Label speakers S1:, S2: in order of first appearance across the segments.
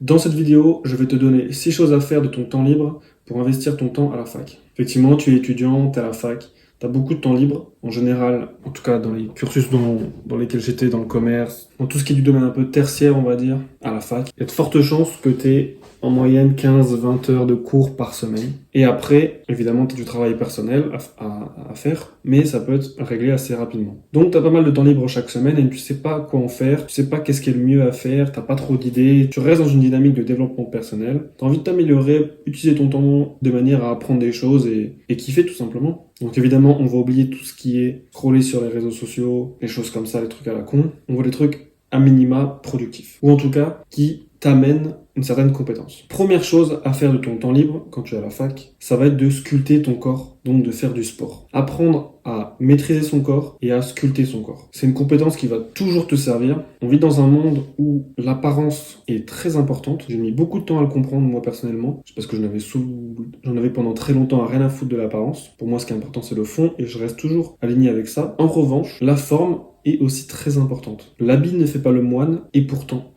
S1: Dans cette vidéo, je vais te donner 6 choses à faire de ton temps libre pour investir ton temps à la fac. Effectivement, tu es étudiant, tu es à la fac, tu as beaucoup de temps libre, en général, en tout cas dans les cursus dans lesquels j'étais, dans le commerce, dans tout ce qui est du domaine un peu tertiaire, on va dire, à la fac. Il y a de fortes chances que tu aies en moyenne 15-20 heures de cours par semaine. Et après, évidemment, tu as du travail personnel à faire, mais ça peut être réglé assez rapidement. Donc, tu as pas mal de temps libre chaque semaine et tu sais pas quoi en faire, tu sais pas qu'est-ce qui est le mieux à faire, t'as pas trop d'idées, tu restes dans une dynamique de développement personnel, tu as envie de t'améliorer, utiliser ton temps de manière à apprendre des choses et kiffer tout simplement. Donc évidemment, on va oublier tout ce qui est scroller sur les réseaux sociaux, les choses comme ça, les trucs à la con. On voit des trucs à minima productifs. Ou en tout cas, qui t'amènent une certaine compétence. Première chose à faire de ton temps libre quand tu es à la fac, ça va être de sculpter ton corps, donc de faire du sport. Apprendre à maîtriser son corps et à sculpter son corps. C'est une compétence qui va toujours te servir. On vit dans un monde où l'apparence est très importante. J'ai mis beaucoup de temps à le comprendre moi personnellement, parce que j'en avais pendant très longtemps à rien à foutre de l'apparence. Pour moi, ce qui est important, c'est le fond et je reste toujours aligné avec ça. En revanche, la forme est aussi très importante. L'habit ne fait pas le moine, et pourtant.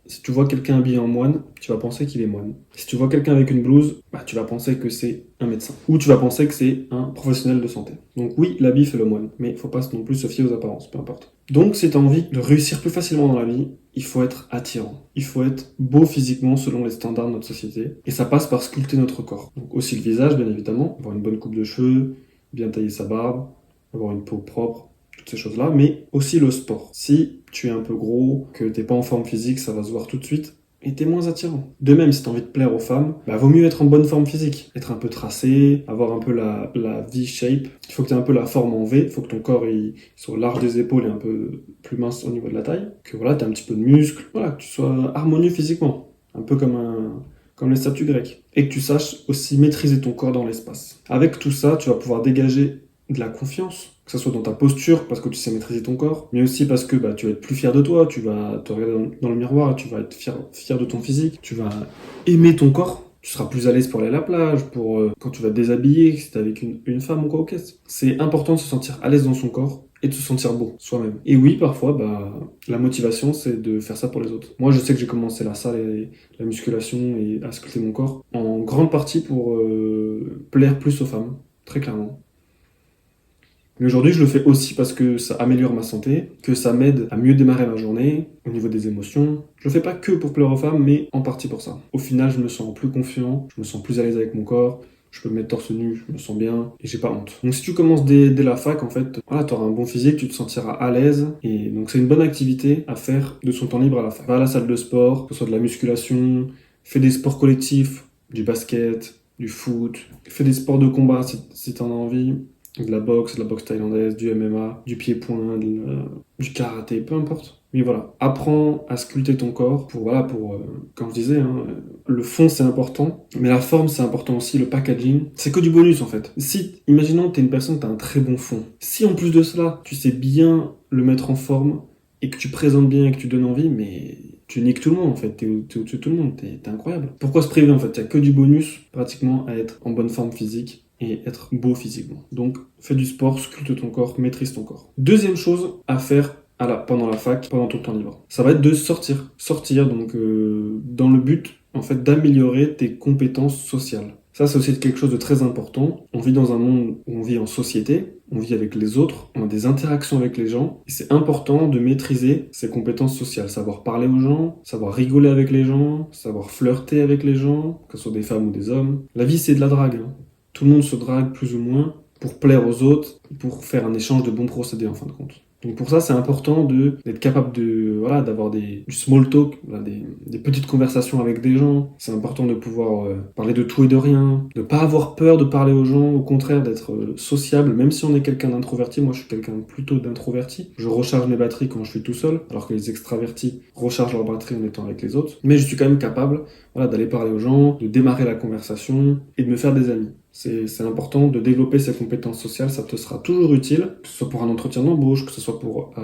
S1: Si tu vois quelqu'un habillé en moine, tu vas penser qu'il est moine. Si tu vois quelqu'un avec une blouse, tu vas penser que c'est un médecin. Ou tu vas penser que c'est un professionnel de santé. Donc oui, l'habit fait le moine, mais il faut pas non plus se fier aux apparences, peu importe. Donc si tu as envie de réussir plus facilement dans la vie, il faut être attirant. Il faut être beau physiquement selon les standards de notre société. Et ça passe par sculpter notre corps. Donc aussi le visage, bien évidemment, avoir une bonne coupe de cheveux, bien tailler sa barbe, avoir une peau propre, toutes ces choses-là, mais aussi le sport. Si tu es un peu gros, que t'es pas en forme physique, ça va se voir tout de suite, et t'es moins attirant. De même, si t'as envie de plaire aux femmes, vaut mieux être en bonne forme physique, être un peu tracé, avoir un peu la V-shape. Il faut que t'aies un peu la forme en V, il faut que ton corps il soit large des épaules et un peu plus mince au niveau de la taille, que voilà, t'aies un petit peu de muscle, voilà, que tu sois harmonieux physiquement, un peu comme les statues grecques, et que tu saches aussi maîtriser ton corps dans l'espace. Avec tout ça, tu vas pouvoir dégager de la confiance, que ce soit dans ta posture, parce que tu sais maîtriser ton corps, mais aussi parce que tu vas être plus fier de toi, tu vas te regarder dans le miroir, tu vas être fier de ton physique, tu vas aimer ton corps, tu seras plus à l'aise pour aller à la plage, pour quand tu vas te déshabiller, si t'es avec une femme ou quoi, ok. C'est important de se sentir à l'aise dans son corps et de se sentir beau, soi-même. Et oui, parfois, la motivation, c'est de faire ça pour les autres. Moi, je sais que j'ai commencé la salle et la musculation et à sculpter mon corps, en grande partie pour plaire plus aux femmes, très clairement. Mais aujourd'hui, je le fais aussi parce que ça améliore ma santé, que ça m'aide à mieux démarrer ma journée, au niveau des émotions. Je le fais pas que pour plaire aux femmes, mais en partie pour ça. Au final, je me sens plus confiant, je me sens plus à l'aise avec mon corps, je peux me mettre torse nu, je me sens bien, et j'ai pas honte. Donc si tu commences dès la fac, en fait, voilà, t'auras un bon physique, tu te sentiras à l'aise, et donc c'est une bonne activité à faire de son temps libre à la fac. Va à la salle de sport, que ce soit de la musculation, fais des sports collectifs, du basket, du foot, fais des sports de combat si t'en as envie, de la boxe thaïlandaise, du MMA, du pied-point, du karaté, peu importe. Mais voilà, apprends à sculpter ton corps comme je disais, le fond c'est important, mais la forme c'est important aussi, le packaging, c'est que du bonus en fait. Si, imaginons que t'es une personne, t'as un très bon fond. Si en plus de cela, tu sais bien le mettre en forme, et que tu présentes bien et que tu donnes envie, mais tu niques tout le monde en fait, t'es au-dessus de tout le monde, t'es incroyable. Pourquoi se priver en fait? Il n'y a que du bonus pratiquement à être en bonne forme physique et être beau physiquement. Donc fais du sport, sculpte ton corps, maîtrise ton corps. Deuxième chose à faire pendant la fac, pendant ton temps libre, ça va être de sortir. Sortir donc dans le but en fait d'améliorer tes compétences sociales. Ça, c'est aussi quelque chose de très important. On vit dans un monde où on vit en société, on vit avec les autres, on a des interactions avec les gens, et c'est important de maîtriser ses compétences sociales, savoir parler aux gens, savoir rigoler avec les gens, savoir flirter avec les gens, que ce soit des femmes ou des hommes. La vie, c'est de la drague. Tout le monde se drague plus ou moins pour plaire aux autres, pour faire un échange de bons procédés en fin de compte. Donc pour ça, c'est important d'être capable d'avoir du small talk, des petites conversations avec des gens. C'est important de pouvoir parler de tout et de rien, de pas avoir peur de parler aux gens, au contraire d'être sociable, même si on est quelqu'un d'introverti. Moi, je suis quelqu'un plutôt d'introverti. Je recharge mes batteries quand je suis tout seul, alors que les extravertis rechargent leurs batteries en étant avec les autres. Mais je suis quand même capable d'aller parler aux gens, de démarrer la conversation et de me faire des amis. C'est important de développer ses compétences sociales, ça te sera toujours utile, que ce soit pour un entretien d'embauche, que ce soit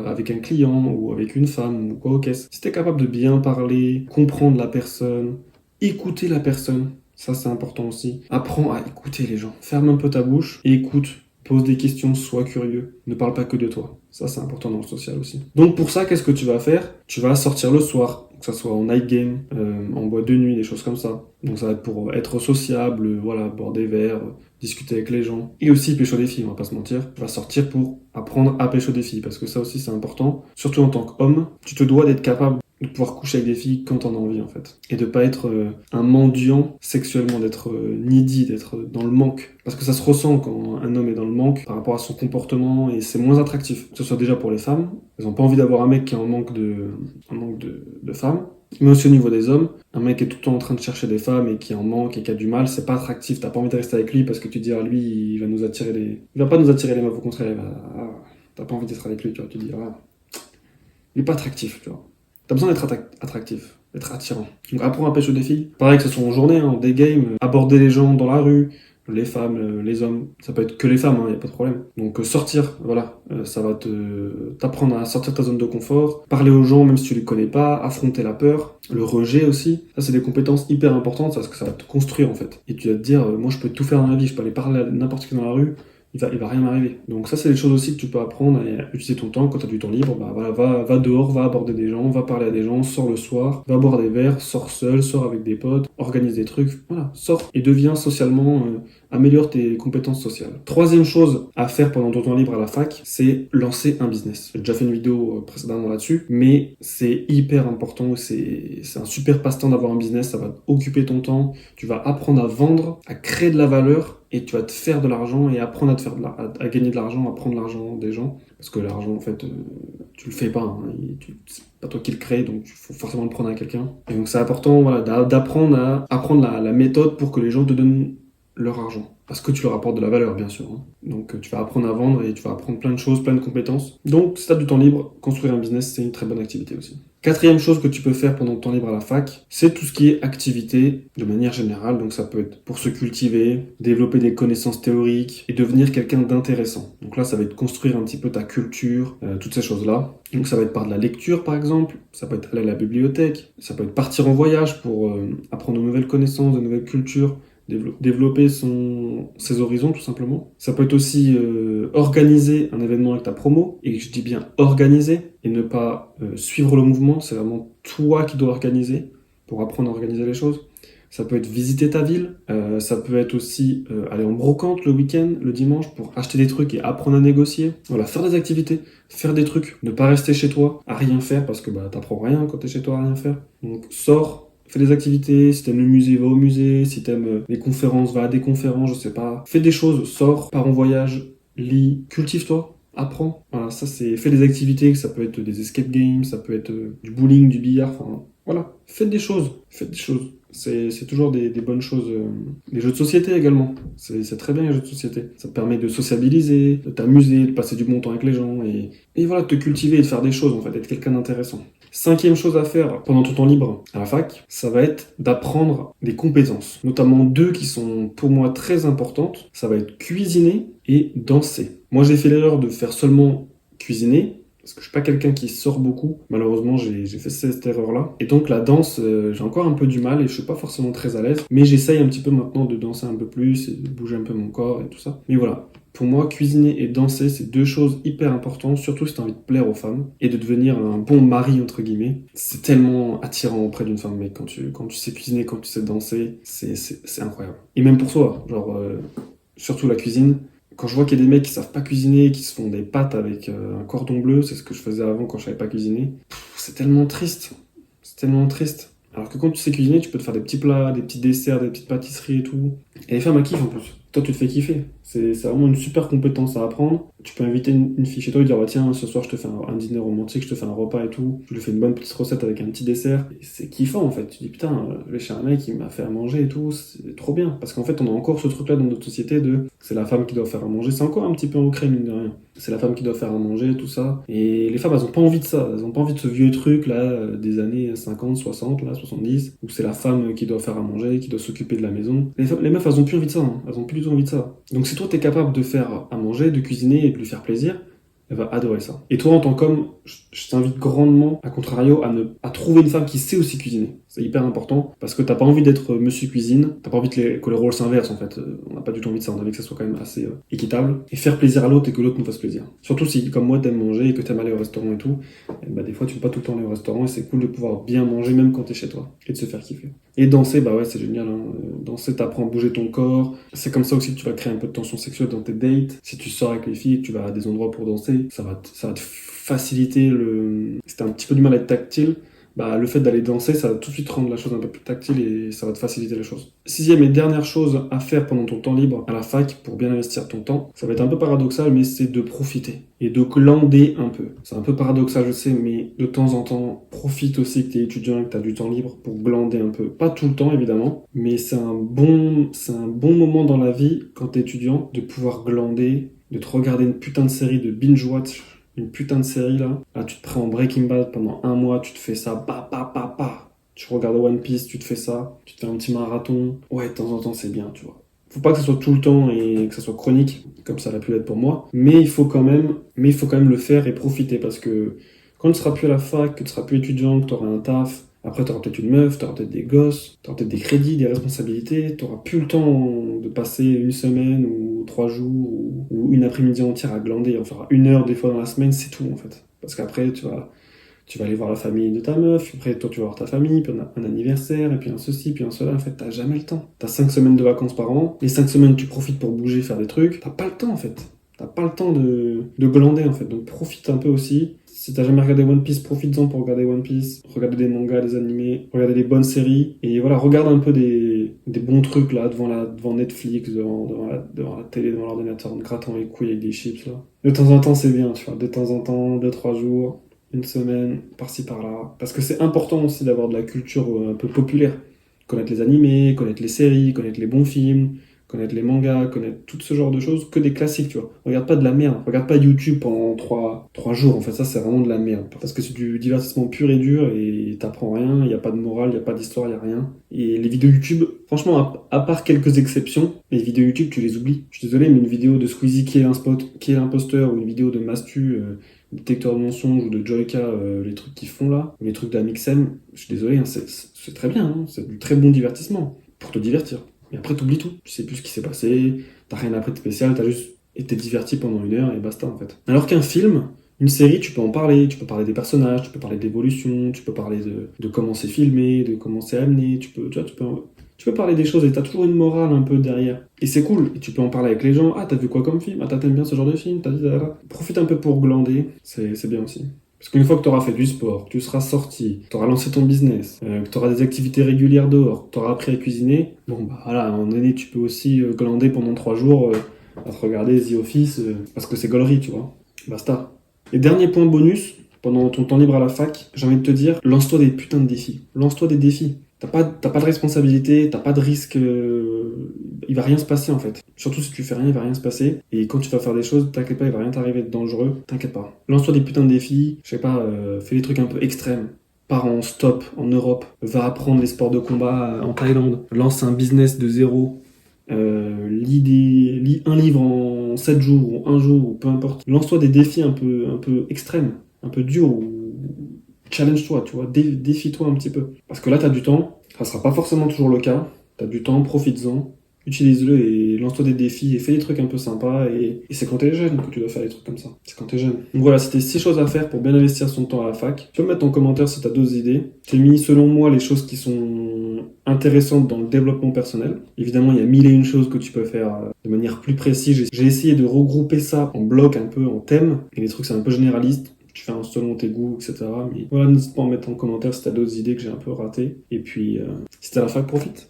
S1: avec un client ou avec une femme ou quoi au caisse. Si tu es capable de bien parler, comprendre la personne, écouter la personne, ça c'est important aussi. Apprends à écouter les gens. Ferme un peu ta bouche et écoute. Pose des questions, sois curieux. Ne parle pas que de toi. Ça, c'est important dans le social aussi. Donc pour ça, qu'est-ce que tu vas faire? Tu vas sortir le soir. que ça soit en night game, en boîte de nuit, des choses comme ça. Donc ça va être pour être sociable, voilà, boire des verres, discuter avec les gens. Et aussi pécho des filles, on va pas se mentir. Tu vas sortir pour apprendre à pécho des filles, parce que ça aussi c'est important. Surtout en tant qu'homme, tu te dois d'être capable de pouvoir coucher avec des filles quand t'en as envie en fait. Et de pas être un mendiant sexuellement, d'être needy, d'être dans le manque. Parce que ça se ressent quand un homme est dans le manque par rapport à son comportement et c'est moins attractif. Que ce soit déjà pour les femmes, elles ont pas envie d'avoir un mec qui est en manque de femmes. Mais aussi au niveau des hommes, un mec qui est tout le temps en train de chercher des femmes et qui en manque et qui a du mal, c'est pas attractif. T'as pas envie de rester avec lui parce que tu te dis, ah lui, il va nous attirer les... Il va pas nous attirer les meufs, au contraire, t'as pas envie d'être avec lui, tu vois. Tu te dis, ah, il est pas attractif, tu vois. T'as besoin d'être attractif, d'être attirant. Donc apprends à pêcher des filles. Pareil que ce soit en journée, en day game, aborder les gens dans la rue, les femmes, les hommes. Ça peut être que les femmes, y a pas de problème. Donc sortir, voilà, ça va t'apprendre à sortir de ta zone de confort, parler aux gens même si tu les connais pas, affronter la peur, le rejet aussi. Ça c'est des compétences hyper importantes parce que ça va te construire en fait. Et tu vas te dire, moi je peux tout faire dans la vie, je peux aller parler à n'importe qui dans la rue. Il va rien m'arriver. Donc ça, c'est des choses aussi que tu peux apprendre à utiliser ton temps. Quand tu as du temps libre, bah voilà, va dehors, va aborder des gens, va parler à des gens, sors le soir, va boire des verres, sors seul, sors avec des potes, organise des trucs, voilà, sors et deviens socialement, améliore tes compétences sociales. Troisième chose à faire pendant ton temps libre à la fac, c'est lancer un business. J'ai déjà fait une vidéo précédemment là-dessus, mais c'est hyper important, c'est un super passe-temps d'avoir un business, ça va occuper ton temps, tu vas apprendre à vendre, à créer de la valeur, et tu vas te faire de l'argent et apprendre à gagner de l'argent, à prendre l'argent des gens. Parce que l'argent, en fait, tu le fais pas. Hein, c'est pas toi qui le crée, donc il faut forcément le prendre à quelqu'un. Et donc c'est important voilà, d'apprendre à apprendre la méthode pour que les gens te donnent leur argent. Parce que tu leur apportes de la valeur, bien sûr. Hein. Donc tu vas apprendre à vendre et tu vas apprendre plein de choses, plein de compétences. Donc si tu as du temps libre, construire un business, c'est une très bonne activité aussi. Quatrième chose que tu peux faire pendant ton temps libre à la fac, c'est tout ce qui est activité de manière générale. Donc ça peut être pour se cultiver, développer des connaissances théoriques et devenir quelqu'un d'intéressant. Donc là, ça va être construire un petit peu ta culture, toutes ces choses-là. Donc ça va être par de la lecture, par exemple. Ça peut être aller à la bibliothèque. Ça peut être partir en voyage pour apprendre de nouvelles connaissances, de nouvelles cultures. Développer ses horizons tout simplement. Ça peut être aussi organiser un événement avec ta promo, et je dis bien organiser et ne pas suivre le mouvement, c'est vraiment toi qui dois organiser pour apprendre à organiser les choses. Ça peut être visiter ta ville, ça peut être aussi aller en brocante le week-end, le dimanche, pour acheter des trucs et apprendre à négocier. Voilà, faire des activités, faire des trucs, ne pas rester chez toi à rien faire parce que t'apprends rien quand t'es chez toi à rien faire. Donc sors, fais des activités, si t'aimes le musée, va au musée, si t'aimes les conférences, va à des conférences, je sais pas. Fais des choses, sors, pars en voyage, lis, cultive-toi, apprends. Voilà, ça c'est, fais des activités, ça peut être des escape games, ça peut être du bowling, du billard, enfin, voilà. Faites des choses. C'est toujours des bonnes choses. Les jeux de société également. C'est très bien les jeux de société. Ça te permet de sociabiliser, de t'amuser, de passer du bon temps avec les gens et voilà, de te cultiver et de faire des choses en fait, d'être quelqu'un d'intéressant. Cinquième chose à faire pendant ton temps libre à la fac, ça va être d'apprendre des compétences. Notamment deux qui sont pour moi très importantes. Ça va être cuisiner et danser. Moi j'ai fait l'erreur de faire seulement cuisiner. Parce que je suis pas quelqu'un qui sort beaucoup. Malheureusement, j'ai fait cette erreur-là. Et donc la danse, j'ai encore un peu du mal et je suis pas forcément très à l'aise. Mais j'essaye un petit peu maintenant de danser un peu plus et de bouger un peu mon corps et tout ça. Mais voilà, pour moi, cuisiner et danser, c'est deux choses hyper importantes, surtout si tu as envie de plaire aux femmes et de devenir un bon mari, entre guillemets. C'est tellement attirant auprès d'une femme, mec, quand tu sais cuisiner, quand tu sais danser, c'est incroyable. Et même pour soi, genre, surtout la cuisine. Quand je vois qu'il y a des mecs qui savent pas cuisiner, qui se font des pâtes avec un cordon bleu, c'est ce que je faisais avant quand je savais pas cuisiner, c'est tellement triste. C'est tellement triste. Alors que quand tu sais cuisiner, tu peux te faire des petits plats, des petits desserts, des petites pâtisseries et tout. Et les femmes, elles kiffent en plus. Toi, tu te fais kiffer. C'est vraiment une super compétence à apprendre. Tu peux inviter une fille chez toi et dire, tiens, ce soir, je te fais un dîner romantique, je te fais un repas et tout. Je lui fais une bonne petite recette avec un petit dessert. Et c'est kiffant, en fait. Tu dis, putain, je vais chez un mec, il m'a fait à manger et tout. C'est trop bien. Parce qu'en fait, on a encore ce truc-là dans notre société de, c'est la femme qui doit faire à manger. C'est encore un petit peu ancré, mine de rien. C'est la femme qui doit faire à manger, tout ça. Et les femmes, elles ont pas envie de ça. Elles ont pas envie de ce vieux truc, là, des années 50, 60, là, 70, où c'est la femme qui doit faire à manger, qui doit s'occuper de la maison. Les meufs, elles ont plus envie de ça. Hein. Elles ont plus du tout envie de ça. Donc si toi, t'es capable de faire à manger, de cuisiner et de lui faire plaisir, elle va adorer ça. Et toi, en tant qu'homme, je t'invite grandement, à contrario, à trouver une femme qui sait aussi cuisiner. C'est hyper important parce que t'as pas envie d'être monsieur cuisine, t'as pas envie que les rôles s'inversent en fait. On n'a pas du tout envie de ça, on a envie que ça soit quand même assez équitable. Et faire plaisir à l'autre et que l'autre nous fasse plaisir. Surtout si, comme moi, t'aimes manger et que t'aimes aller au restaurant et tout, bah des fois tu peux pas tout le temps aller au restaurant et c'est cool de pouvoir bien manger même quand t'es chez toi et de se faire kiffer. Et danser, bah ouais, c'est génial. Hein. Danser, t'apprends à bouger ton corps. C'est comme ça aussi que tu vas créer un peu de tension sexuelle dans tes dates. Si tu sors avec les filles et que tu vas à des endroits pour danser, ça va te faciliter le... Si t'as un petit peu du mal à être tactile, bah, le fait d'aller danser, ça va tout de suite rendre la chose un peu plus tactile et ça va te faciliter les choses. Sixième et dernière chose à faire pendant ton temps libre à la fac pour bien investir ton temps, ça va être un peu paradoxal, mais c'est de profiter et de glander un peu. C'est un peu paradoxal, je sais, mais de temps en temps, profite aussi que t'es étudiant et que t'as du temps libre pour glander un peu. Pas tout le temps, évidemment, mais c'est un bon moment dans la vie, quand t'es étudiant, de pouvoir glander, de te regarder une putain de série, de binge-watch une putain de série là. Là, tu te prends en Breaking Bad pendant un mois, tu te fais ça, bah. Tu regardes One Piece, tu te fais ça, tu te fais un petit marathon. Ouais, de temps en temps, c'est bien, tu vois. Faut pas que ce soit tout le temps et que ça soit chronique, comme ça l'a pu l'être pour moi. Mais il faut quand même le faire et profiter parce que quand tu seras plus à la fac, que tu seras plus étudiant, que tu auras un taf, après tu auras peut-être une meuf, tu auras peut-être des gosses, tu auras peut-être des crédits, des responsabilités, tu n'auras plus le temps de passer une semaine ou 3 jours ou une après-midi entière à glander. On fera 1 heure des fois dans la semaine, c'est tout en fait. Parce qu'après, tu vas aller voir la famille de ta meuf, puis après toi tu vas voir ta famille, puis un anniversaire, et puis un ceci, puis un cela. En fait, t'as jamais le temps. T'as 5 semaines de vacances par an, les 5 semaines tu profites pour bouger, faire des trucs. T'as pas le temps en fait. T'as pas le temps de glander en fait. Donc profite un peu aussi. Si t'as jamais regardé One Piece, profites-en pour regarder One Piece. Regarder des mangas, des animés, regarder des bonnes séries. Et voilà, regarde un peu des bons trucs là, devant Netflix, devant la télé, devant l'ordinateur, en te grattant les couilles avec des chips là. De temps en temps c'est bien, tu vois. De temps en temps, 2-3 jours. Une semaine, par-ci par-là. Parce que c'est important aussi d'avoir de la culture un peu populaire. Connaître les animés, connaître les séries, connaître les bons films, connaître les mangas, connaître tout ce genre de choses, que des classiques, tu vois. Regarde pas de la merde. Regarde pas YouTube pendant 3 jours. En fait, ça, c'est vraiment de la merde. Parce que c'est du divertissement pur et dur et t'apprends rien, il n'y a pas de morale, il n'y a pas d'histoire, il n'y a rien. Et les vidéos YouTube, franchement, à part quelques exceptions, les vidéos YouTube, tu les oublies. Je suis désolé, mais une vidéo de Squeezie qui est l'imposteur ou une vidéo de Mastu, détecteur de mensonges ou de Joyka, les trucs qu'ils font là, ou les trucs d'Amixem, je suis désolé, hein, c'est très bien, hein, c'est du très bon divertissement pour te divertir. Mais après, t'oublies tout. Tu sais plus ce qui s'est passé, t'as rien appris de spécial, t'as juste été diverti pendant 1 heure et basta en fait. Alors qu'un film, une série, tu peux en parler, tu peux parler des personnages, tu peux parler d'évolution, tu peux parler de comment c'est filmé, de comment c'est amené, tu peux parler des choses et t'as toujours une morale un peu derrière. Et c'est cool, et tu peux en parler avec les gens. Ah, t'as vu quoi comme film? Ah, t'aimes bien ce genre de film? Profite un peu pour glander, c'est bien aussi. Parce qu'une fois que tu auras fait du sport, que tu seras sorti, que tu auras lancé ton business, que tu auras des activités régulières dehors, que tu auras appris à cuisiner, bon bah voilà, à un moment donné, tu peux aussi glander pendant 3 jours à te regarder The Office, parce que c'est gaulerie, tu vois. Basta. Et dernier point bonus, pendant ton temps libre à la fac, j'ai envie de te dire, lance-toi des putains de défis. Lance-toi des défis. T'as pas de responsabilité, t'as pas de risque, il va rien se passer en fait. Surtout si tu fais rien, il va rien se passer. Et quand tu vas faire des choses, t'inquiète pas, il va rien t'arriver de dangereux, t'inquiète pas. Lance-toi des putains de défis, je sais pas, fais des trucs un peu extrêmes. Pars en stop en Europe, va apprendre les sports de combat en Thaïlande, lance un business de zéro, lis un livre en 7 jours ou 1 jour, ou peu importe. Lance-toi des défis un peu extrêmes, un peu durs, ou challenge-toi, tu vois, défie-toi un petit peu. Parce que là, t'as du temps, ça sera pas forcément toujours le cas, t'as du temps, profites-en, utilise-le et lance-toi des défis et fais des trucs un peu sympas et c'est quand t'es jeune que tu dois faire des trucs comme ça. C'est quand t'es jeune. Donc voilà, c'était 6 choses à faire pour bien investir son temps à la fac. Tu peux me mettre en commentaire si t'as d'autres idées. J'ai mis selon moi les choses qui sont intéressantes dans le développement personnel. Évidemment, il y a 1001 choses que tu peux faire de manière plus précise. J'ai essayé de regrouper ça en blocs un peu, en thèmes, et les trucs c'est un peu généraliste. Tu fais un selon tes goûts, etc. Mais voilà, n'hésite pas à me mettre en commentaire si t'as d'autres idées que j'ai un peu ratées. Et puis, si t'es à la fac, profite.